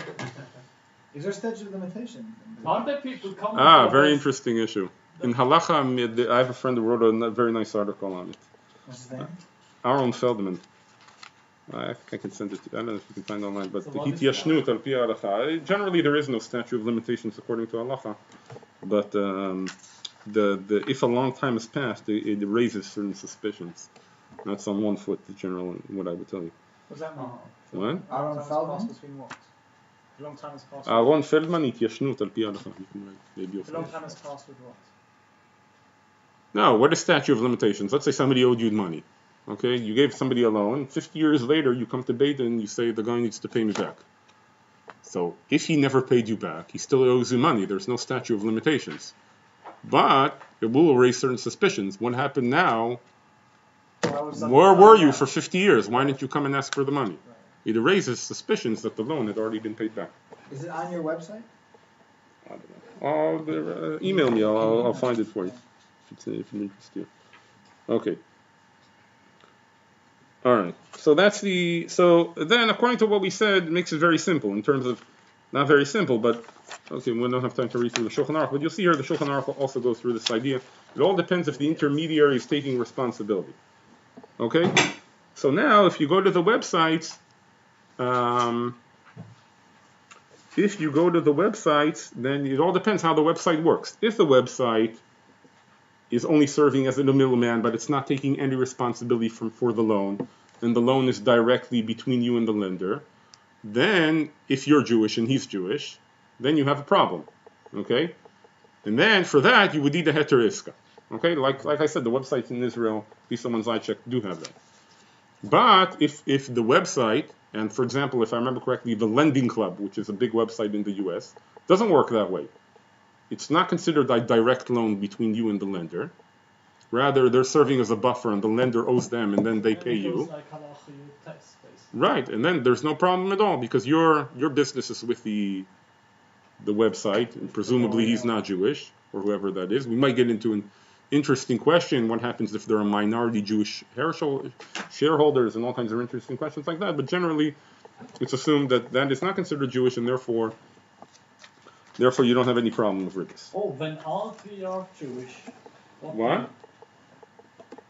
Is there statute of limitations? Are there people coming? Very interesting issue. In Halacha, I have a friend who wrote a very nice article on it. What's his name? Aaron Feldman. I think I can send it to you. I don't know if you can find it online, but So the what is Hityashnut al pi halacha. Generally, there is no statute of limitations according to halacha, but if a long time has passed, it raises certain suspicions. That's on one foot, the general, what I would tell you. What does that mean? What? Aaron Feldman? Between what? A long time has passed. Aaron Feldman, Hityashnut al pi halacha. You can write, maybe you'll A long find it. time has passed with what? No, what is statute of limitations? Let's say somebody owed you money. Okay, you gave somebody a loan. 50 years later, you come to Beit and you say the guy needs to pay me back. So if he never paid you back, he still owes you money. There's no statute of limitations. But it will raise certain suspicions. What happened now? Where were you for 50 years? Why didn't you come and ask for the money? It raises suspicions that the loan had already been paid back. Is it on your website? I don't know. Email me. I'll find it for you if it interests you. Okay. All right. So then, according to what we said, it makes it very simple in terms of, not very simple, but okay, we don't have time to read through the Shulchan Aruch, but you'll see here the Shulchan Aruch also goes through this idea. It all depends if the intermediary is taking responsibility. Okay. So now, if you go to the website, then it all depends how the website works. If the website is only serving as a middleman, but it's not taking any responsibility for the loan, and the loan is directly between you and the lender, then if you're Jewish and he's Jewish, then you have a problem. Okay? And then for that, you would need a heter iska. Okay? Like I said, the websites in Israel, at least the ones I checked, do have that. But if the website, and for example, if I remember correctly, the Lending Club, which is a big website in the US, doesn't work that way. It's not considered a direct loan between you and the lender. Rather, they're serving as a buffer, and the lender owes them, and then they pay you. Like halacha, you test, basically. Right, and then there's no problem at all because your business is with the website, and presumably he's not Jewish or whoever that is. We might get into an interesting question: what happens if there are minority Jewish shareholders, and all kinds of interesting questions like that. But generally, it's assumed that is not considered Jewish, and therefore you don't have any problem with ribbit. Oh, when all three are Jewish. What?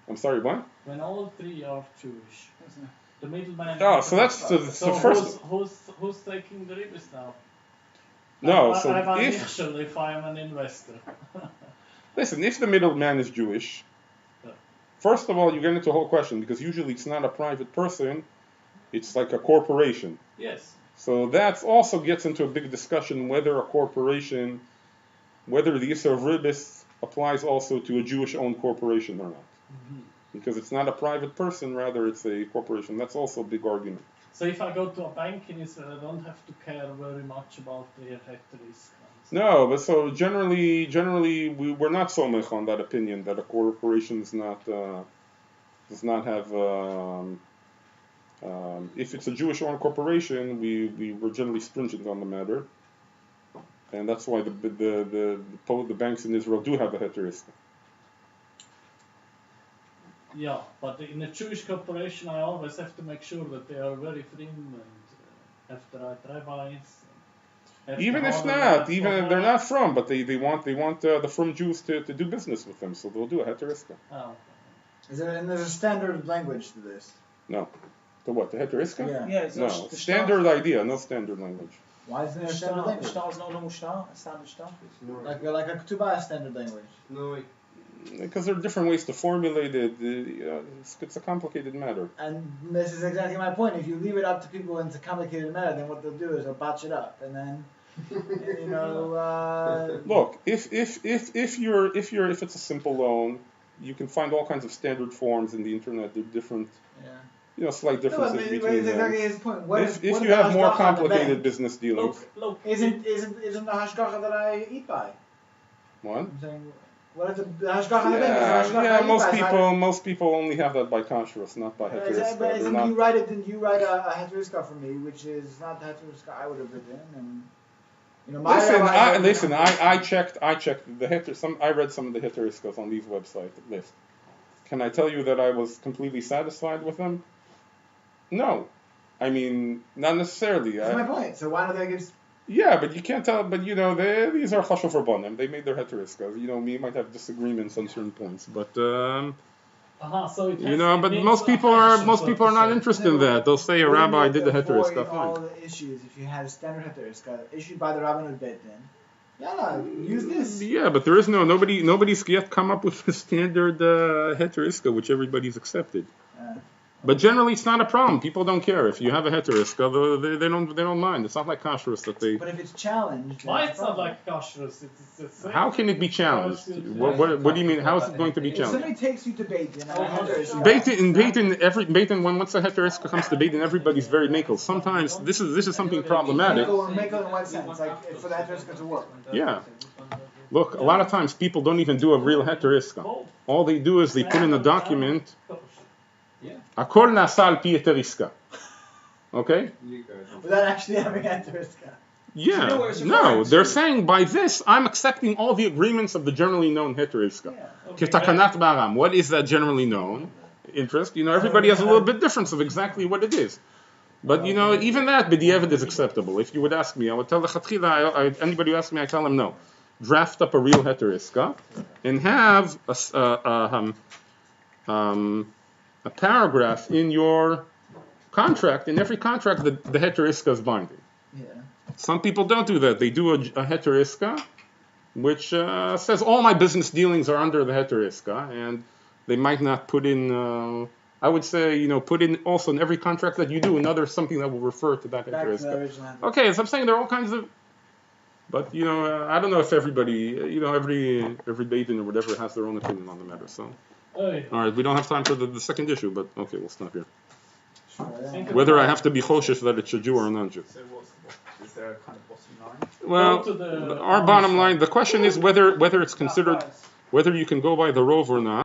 I'm sorry, what? When all three are Jewish, the middleman. Oh, so that's the first. Who's taking the ribbit now? No, I'm so if I'm an investor. listen, if the middleman is Jewish, first of all, you get into a whole question because usually it's not a private person, it's like a corporation. Yes. So that also gets into a big discussion whether a corporation, whether the Issur of Ribbis applies also to a Jewish-owned corporation or not. Mm-hmm. Because it's not a private person, rather it's a corporation. That's also a big argument. So if I go to a bank in Israel, I don't have to care very much about the heter iska. No, but so generally we're not so much on that opinion that a corporation does not have. If it's a Jewish-owned corporation, we were generally stringent on the matter, and that's why the banks in Israel do have a heter iska. Yeah, but in a Jewish corporation, I always have to make sure that they are very thin and have the right rabbis. Even if not, even they're not from, but they want the from Jews to do business with them, so they'll do a heteriska. Oh. And there's a standard language to this. No. The what? The heteriska? Yeah. Yeah, it's No. the Standard idea, no standard language. Why isn't there a standard Shtar language? is not a normal shtar, a standard shtar. It's no, Like a ketubah standard language. no, Because there are different ways to formulate it. It's a complicated matter. And this is exactly my point. If you leave it up to people and it's a complicated matter, then what they'll do is they'll botch it up, and then Look, if it's a simple loan, you can find all kinds of standard forms in the internet. There are different, slight differences No, but between it's them. exactly his point. What If what you the have more hashgacha on the complicated bank business dealings, Look, isn't the hashgacha that I eat by? what? I'm saying, what if the hashgacha on the bank is the hashgacha I Yeah, eat by? most people only have that by kashrus, not by heteriska. But They're not- you write it, then you write a heteriska for me, which is not the heteriska I would have written, and my Listen, I checked the I read some of the heteriskas on these website lists. Can I tell you that I was completely satisfied with them? No. I mean, not necessarily. That's my point. So why don't they get? Yeah, but you can't tell. But these are chashuv rabbanim. They made their heteriskas. We might have disagreements on certain points, but so it but means most people affection, are not interested in that. They'll say a rabbi did the heteriska. Avoid all Fine. the issues if you had a standard heteriska issued by the Rabbanut Beit Din. Use this. Yeah, but there is nobody's yet come up with a standard heteriska which everybody's accepted. But generally, it's not a problem. People don't care if you have a heteriska. They don't mind. It's not like kashrus that they. But if it's challenged, Why then it's not like kashrus? It's How can it be challenged? What do you mean? How is it going to be if challenged? somebody takes you to Beit Din, Once a heteriska comes to Beit Din, everybody's very makel. Sometimes this is something problematic. Makel in what sense? Like for the heteriska to work. Yeah. Look, a lot of times people don't even do a real heteriska. All they do is they put in a document. Akol nasa al pi heteriska. Okay? Without actually having heteriska. Yeah. No, they're saying by this I'm accepting all the agreements of the generally known heteriska. Kitakanat baram. What is that generally known interest? Everybody has a little bit difference of exactly what it is. But even that b'diavad is acceptable. If you would ask me, I would tell the chatchila. Anybody who asks me, I tell them no. Draft up a real heteriska and have a paragraph in your contract. In every contract, the heteriska is binding. Yeah. Some people don't do that. They do a heteriska, which says all my business dealings are under the heteriska, and they might not put in. I would say, put in also in every contract that you do something that will refer to that Back to the heteriska. original. Okay, so I'm saying there are all kinds of. But I don't know if everybody, every Beit Din or whatever has their own opinion on the matter. So. All right, we don't have time for the second issue, but okay, we'll stop here. Whether I have to be choshesh that it's a Jew or a non-Jew. So is there a kind of bottom line? Well, our bottom line, the question is whether it's considered, whether you can go by the rove or not.